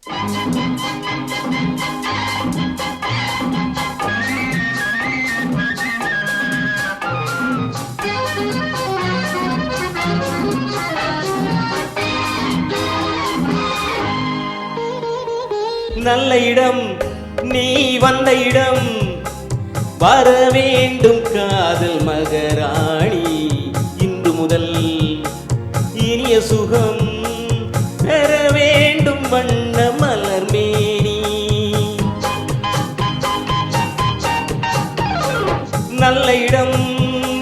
நல்ல இடம் நீ வந்த இடம், வர வேண்டும் காதல் மகராணி. இன்று முதல் இனிய சுகம் பெற வேண்டும் வண்ண மலர் மேனி. நல்ல இடம்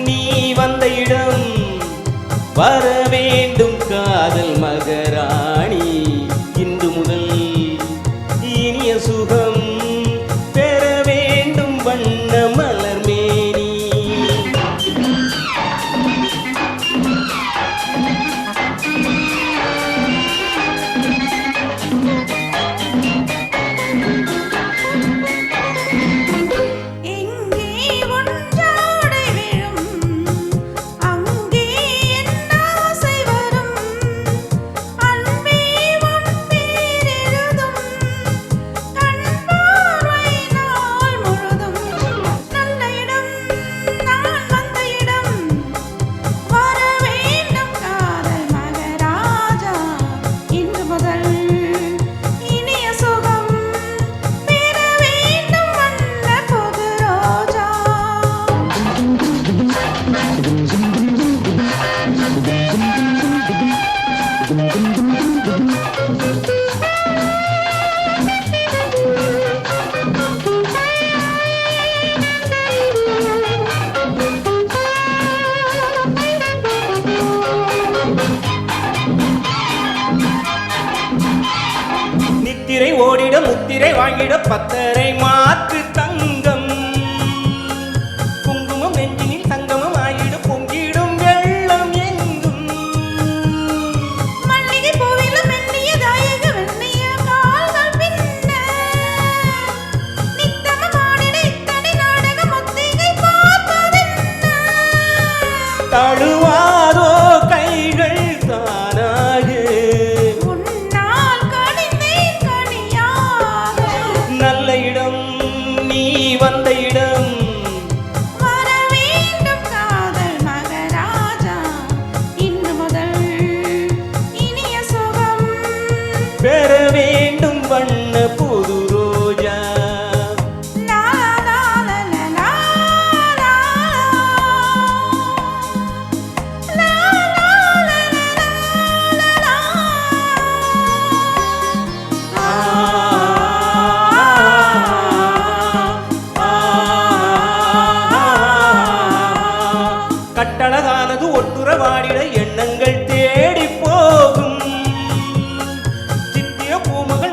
நீ வந்த இடம், வர வேண்டும் காதல் மகராணி. இன்று முதல் இனிய சுகம் பெற வேண்டும் வண்ண மலர் மேனி. நித்திரை ஓடிட முத்திரை வாங்கிட பத்தரை மாற்று தங்கம். குங்குமம் நெஞ்சினில் தங்கமும் ஆயிட பொங்கிடும் வெள்ளம் எங்கும். மல்லிகை பூவிலும் மெல்லிய தாயக வெண்ணிய கால்கள் பின்ன. நித்தமும் ஆடிட இத்தனை நாடகம் ஒத்திகை பார்ப்பதென்ன. தழுவாதோ கைகள் தானாக, உன்னால் கனிந்தேன் கனியாக. நல்ல இடம் நீ வந்த இடம், வர வேண்டும் காதல் மகராஜா. இன்று முதல் இனிய சுகம் பெற வேண்டும் வண்ண புது ரோஜா. லா லா லா லா லா லா. லா லா லா லா லா லா. கட்டழகானது ஒட்டுறவாடிட எண்ணங்கள் தேடி போகும். சித்திர பூமகள்